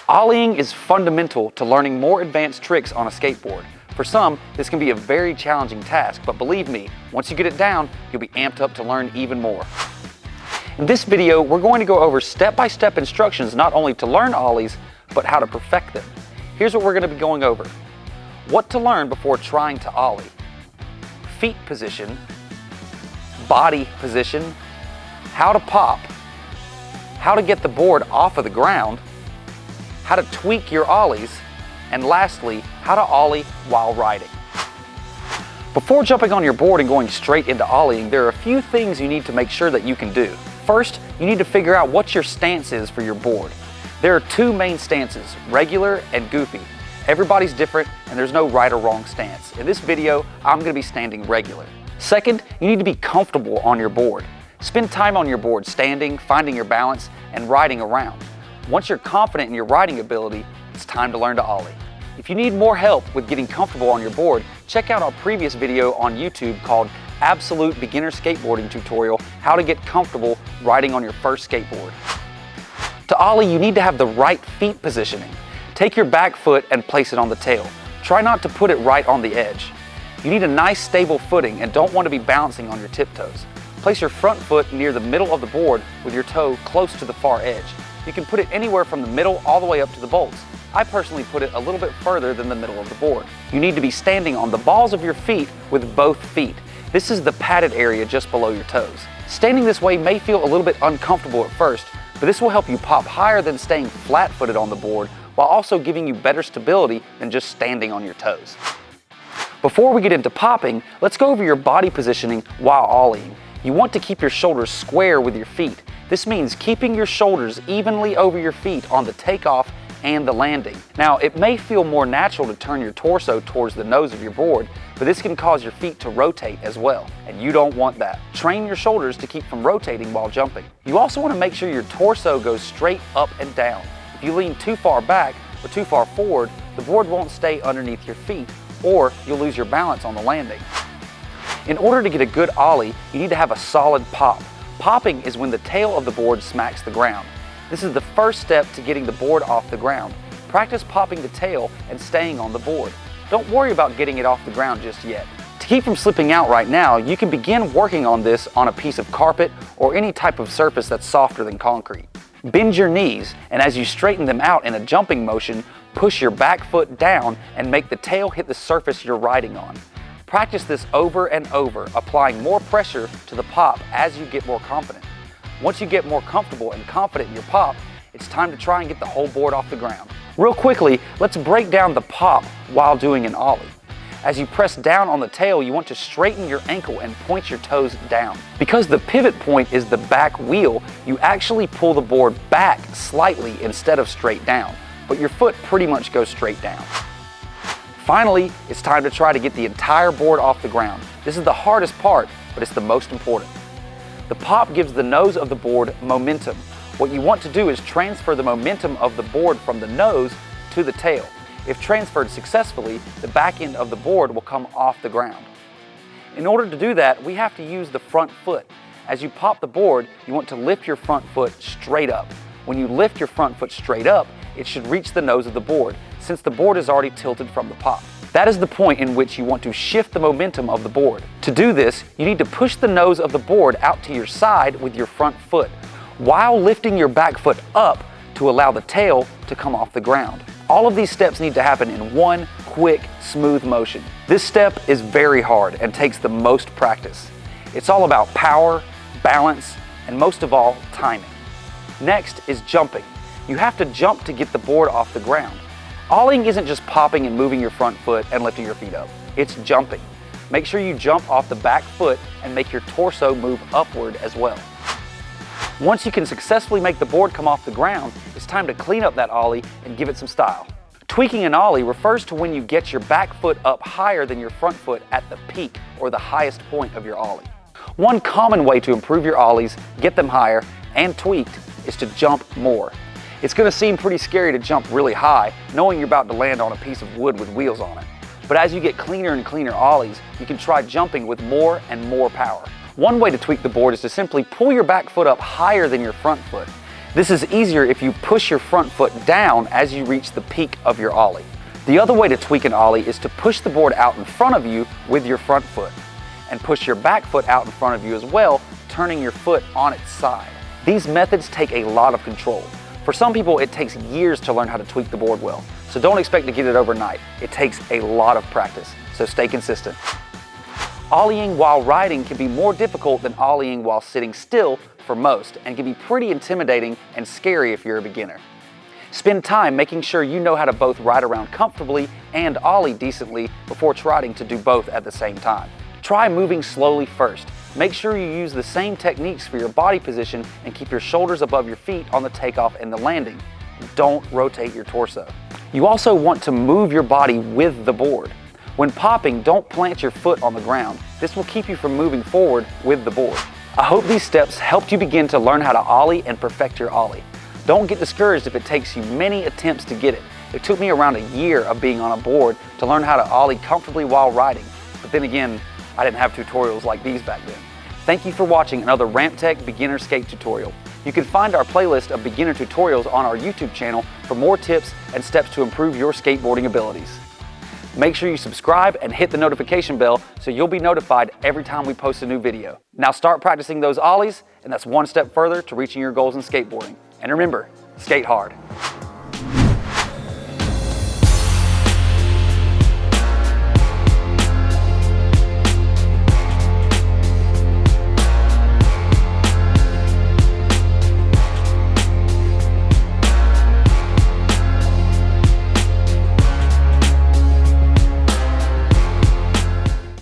Ollieing is fundamental to learning more advanced tricks on a skateboard. For some, this can be a very challenging task, but believe me, once you get it down, you'll be amped up to learn even more. In this video, we're going to go over step-by-step instructions not only to learn ollies, but how to perfect them. Here's what we're going to be going over. What to learn before trying to ollie. Feet position, body position, how to pop, how to get the board off of the ground, how to tweak your ollies, and lastly, how to ollie while riding. Before jumping on your board and going straight into ollieing, there are a few things you need to make sure that you can do. First, you need to figure out what your stance is for your board. There are two main stances, regular and goofy. Everybody's different and there's no right or wrong stance. In this video, I'm going to be standing regular. Second, you need to be comfortable on your board. Spend time on your board standing, finding your balance, and riding around. Once you're confident in your riding ability, it's time to learn to ollie. If you need more help with getting comfortable on your board, check out our previous video on YouTube called Absolute Beginner Skateboarding Tutorial, How to Get Comfortable Riding on Your First Skateboard. To ollie, you need to have the right feet positioning. Take your back foot and place it on the tail. Try not to put it right on the edge. You need a nice stable footing and don't want to be bouncing on your tiptoes. Place your front foot near the middle of the board with your toe close to the far edge. You can put it anywhere from the middle all the way up to the bolts. I personally put it a little bit further than the middle of the board. You need to be standing on the balls of your feet with both feet. This is the padded area just below your toes. Standing this way may feel a little bit uncomfortable at first, but this will help you pop higher than staying flat-footed on the board while also giving you better stability than just standing on your toes. Before we get into popping, let's go over your body positioning while ollieing. You want to keep your shoulders square with your feet. This means keeping your shoulders evenly over your feet on the takeoff and the landing. Now, it may feel more natural to turn your torso towards the nose of your board, but this can cause your feet to rotate as well, and you don't want that. Train your shoulders to keep from rotating while jumping. You also want to make sure your torso goes straight up and down. If you lean too far back or too far forward, the board won't stay underneath your feet, or you'll lose your balance on the landing. In order to get a good ollie, you need to have a solid pop. Popping is when the tail of the board smacks the ground. This is the first step to getting the board off the ground. Practice popping the tail and staying on the board. Don't worry about getting it off the ground just yet. To keep from slipping out right now, you can begin working on this on a piece of carpet or any type of surface that's softer than concrete. Bend your knees, and as you straighten them out in a jumping motion, push your back foot down and make the tail hit the surface you're riding on. Practice this over and over, applying more pressure to the pop as you get more confident. Once you get more comfortable and confident in your pop, it's time to try and get the whole board off the ground. Real quickly, let's break down the pop while doing an ollie. As you press down on the tail, you want to straighten your ankle and point your toes down. Because the pivot point is the back wheel, you actually pull the board back slightly instead of straight down, but your foot pretty much goes straight down. Finally, it's time to try to get the entire board off the ground. This is the hardest part, but it's the most important. The pop gives the nose of the board momentum. What you want to do is transfer the momentum of the board from the nose to the tail. If transferred successfully, the back end of the board will come off the ground. In order to do that, we have to use the front foot. As you pop the board, you want to lift your front foot straight up. When you lift your front foot straight up, it should reach the nose of the board, since the board is already tilted from the pop. That is the point in which you want to shift the momentum of the board. To do this, you need to push the nose of the board out to your side with your front foot, while lifting your back foot up to allow the tail to come off the ground. All of these steps need to happen in one quick, smooth motion. This step is very hard and takes the most practice. It's all about power, balance, and most of all, timing. Next is jumping. You have to jump to get the board off the ground. Ollieing isn't just popping and moving your front foot and lifting your feet up. It's jumping. Make sure you jump off the back foot and make your torso move upward as well. Once you can successfully make the board come off the ground, it's time to clean up that ollie and give it some style. Tweaking an ollie refers to when you get your back foot up higher than your front foot at the peak or the highest point of your ollie. One common way to improve your ollies, get them higher and tweaked, is to jump more. It's going to seem pretty scary to jump really high, knowing you're about to land on a piece of wood with wheels on it. But as you get cleaner and cleaner ollies, you can try jumping with more and more power. One way to tweak the board is to simply pull your back foot up higher than your front foot. This is easier if you push your front foot down as you reach the peak of your ollie. The other way to tweak an ollie is to push the board out in front of you with your front foot, and push your back foot out in front of you as well, turning your foot on its side. These methods take a lot of control. For some people, it takes years to learn how to tweak the board well, so don't expect to get it overnight. It takes a lot of practice, so stay consistent. Ollieing while riding can be more difficult than ollieing while sitting still for most, and can be pretty intimidating and scary if you're a beginner. Spend time making sure you know how to both ride around comfortably and ollie decently before trying to do both at the same time. Try moving slowly first. Make sure you use the same techniques for your body position and keep your shoulders above your feet on the takeoff and the landing. Don't rotate your torso. You also want to move your body with the board. When popping, don't plant your foot on the ground. This will keep you from moving forward with the board. I hope these steps helped you begin to learn how to ollie and perfect your ollie. Don't get discouraged if it takes you many attempts to get it. It took me around a year of being on a board to learn how to ollie comfortably while riding. But then again, I didn't have tutorials like these back then. Thank you for watching another Ramp Tech beginner skate tutorial. You can find our playlist of beginner tutorials on our YouTube channel for more tips and steps to improve your skateboarding abilities. Make sure you subscribe and hit the notification bell so you'll be notified every time we post a new video. Now start practicing those ollies, and that's one step further to reaching your goals in skateboarding. And remember, skate hard.